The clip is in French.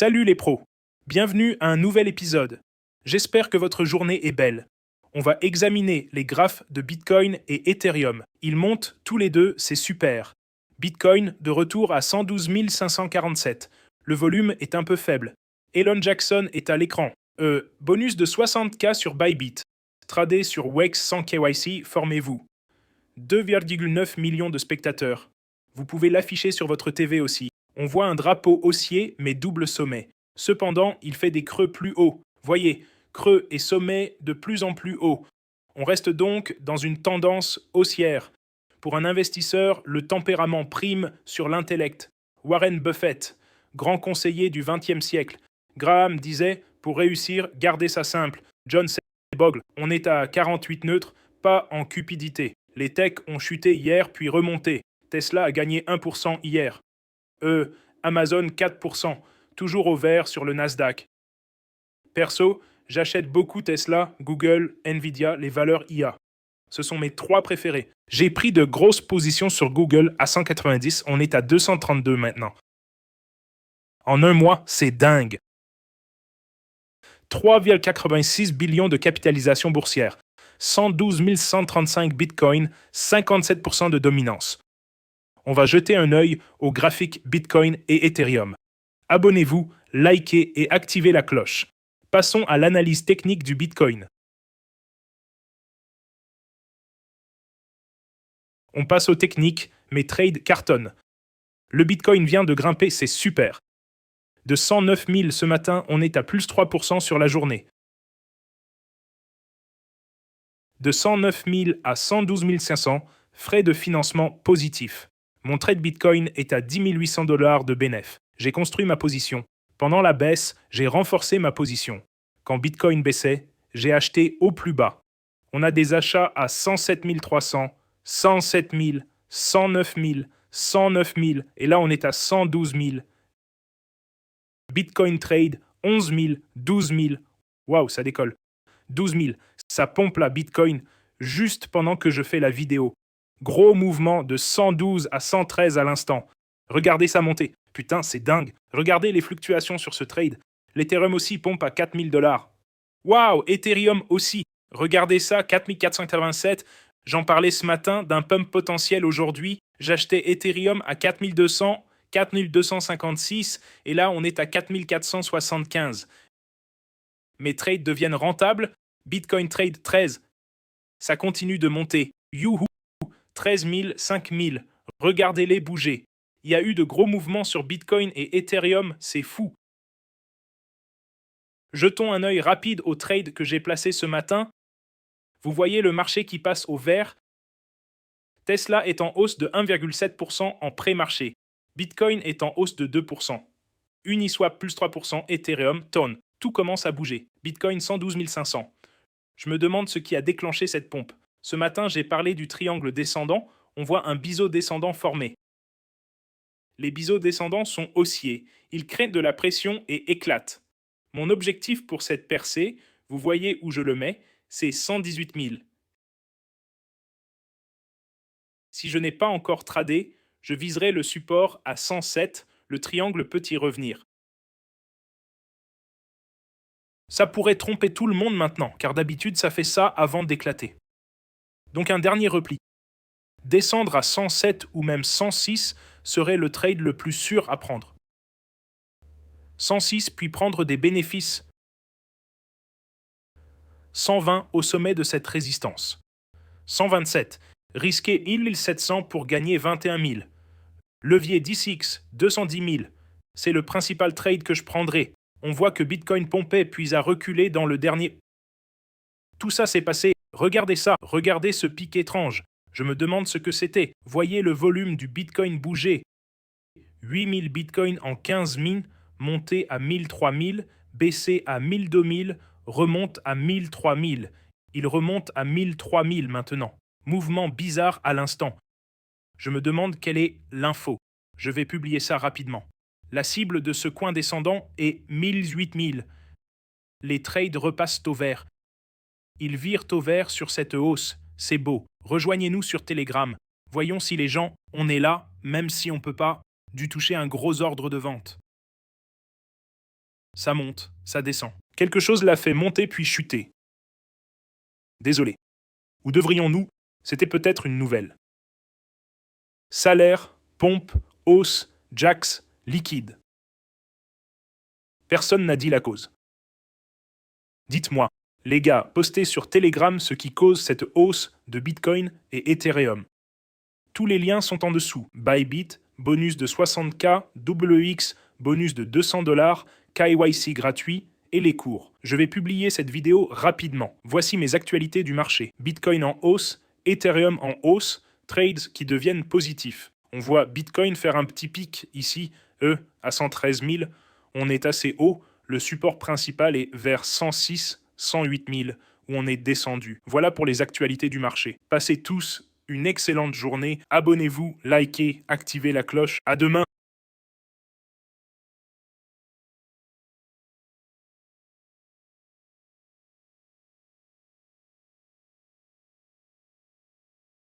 Salut les pros, bienvenue à un nouvel épisode. J'espère que votre journée est belle. On va examiner les graphes de Bitcoin et Ethereum. Ils montent tous les deux, c'est super. Bitcoin de retour à 112 547. Le volume est un peu faible. Elon Jackson est à l'écran. Bonus de 60K sur Bybit. Tradé sur Wex sans KYC, formez-vous. 2,9 millions de spectateurs. Vous pouvez l'afficher sur votre TV aussi. On voit un drapeau haussier mais double sommet. Cependant, il fait des creux plus hauts. Voyez, creux et sommet de plus en plus haut. On reste donc dans une tendance haussière. Pour un investisseur, le tempérament prime sur l'intellect. Warren Buffett, grand conseiller du XXe siècle. Graham disait, pour réussir, gardez ça simple. John C. Bogle, on est à 48 neutres, pas en cupidité. Les techs ont chuté hier puis remonté. Tesla a gagné 1% hier. Amazon 4%, toujours au vert sur le Nasdaq. Perso, j'achète beaucoup Tesla, Google, Nvidia, les valeurs IA. Ce sont mes trois préférés. J'ai pris de grosses positions sur Google à 190, on est à 232 maintenant. En un mois, c'est dingue. 3,86 billions de capitalisation boursière, 112 135 bitcoins, 57% de dominance. On va jeter un œil aux graphiques Bitcoin et Ethereum. Abonnez-vous, likez et activez la cloche. Passons à l'analyse technique du Bitcoin. On passe aux techniques, mes trades cartonnent. Le Bitcoin vient de grimper, c'est super. De 109 000 ce matin, on est à plus 3% sur la journée. De 109 000 à 112 500, frais de financement positifs. Mon trade Bitcoin est à 10 800 $ de bénéf. J'ai construit ma position. Pendant la baisse, j'ai renforcé ma position. Quand Bitcoin baissait, j'ai acheté au plus bas. On a des achats à 107 300, 107 000, 109 000, 109 000, et là on est à 112 000. Bitcoin trade, 11 000, 12 000. Waouh, ça décolle. 12 000. Ça pompe la Bitcoin juste pendant que je fais la vidéo. Gros mouvement de 112 à 113 à l'instant. Regardez ça monter. Putain, c'est dingue. Regardez les fluctuations sur ce trade. L'Ethereum aussi pompe à 4 000 $. Waouh, Ethereum aussi. Regardez ça, 4 487. J'en parlais ce matin d'un pump potentiel aujourd'hui. J'achetais Ethereum à 4 200, 4 256 et là on est à 4 475. Mes trades deviennent rentables. Bitcoin Trade 13. Ça continue de monter. Youhou, 13 000, 5 000. Regardez-les bouger. Il y a eu de gros mouvements sur Bitcoin et Ethereum, c'est fou. Jetons un œil rapide au trade que j'ai placé ce matin. Vous voyez le marché qui passe au vert. Tesla est en hausse de 1,7% en pré-marché. Bitcoin est en hausse de 2%. Uniswap plus 3%, Ethereum, tonne. Tout commence à bouger. Bitcoin 112 500. Je me demande ce qui a déclenché cette pompe. Ce matin, j'ai parlé du triangle descendant. On voit un biseau descendant formé. Les biseaux descendants sont haussiers. Ils créent de la pression et éclatent. Mon objectif pour cette percée, vous voyez où je le mets, c'est 118 000. Si je n'ai pas encore tradé, je viserai le support à 107, le triangle peut y revenir. Ça pourrait tromper tout le monde maintenant, car d'habitude ça fait ça avant d'éclater. Donc un dernier repli. Descendre à 107 ou même 106 serait le trade le plus sûr à prendre. 106 puis prendre des bénéfices. 120 au sommet de cette résistance. 127. Risquer 1700 pour gagner 21 000. Levier 10x, 210 000. C'est le principal trade que je prendrai. On voit que Bitcoin pompait puis a reculé dans le dernier. Tout ça s'est passé. Regardez ça, regardez ce pic étrange. Je me demande ce que c'était. Voyez le volume du Bitcoin bouger. 8000 Bitcoin en 15 min, monté à 1000-3000, baissé à 1000-2000, remonte à 1000-3000. Il remonte à 1000-3000 maintenant. Mouvement bizarre à l'instant. Je me demande quelle est l'info. Je vais publier ça rapidement. La cible de ce coin descendant est 1008 000. Les trades repassent au vert. Ils virent au vert sur cette hausse. C'est beau. Rejoignez-nous sur Telegram. Voyons si les gens, on est là, même si on ne peut pas, dû toucher un gros ordre de vente. Ça monte, ça descend. Quelque chose l'a fait monter puis chuter. Désolé. Ou devrions-nous? C'était peut-être une nouvelle. Salaire, pompe, hausse, jacks, liquide. Personne n'a dit la cause. Dites-moi, les gars, postez sur Telegram ce qui cause cette hausse de Bitcoin et Ethereum. Tous les liens sont en dessous. Bybit, bonus de 60K, WX, bonus de 200$, KYC gratuit et les cours. Je vais publier cette vidéo rapidement. Voici mes actualités du marché. Bitcoin en hausse, Ethereum en hausse, trades qui deviennent positifs. On voit Bitcoin faire un petit pic ici, à 113 000. On est assez haut. Le support principal est vers 106, 108 000, où on est descendu. Voilà pour les actualités du marché. Passez tous une excellente journée. Abonnez-vous, likez, activez la cloche. À demain.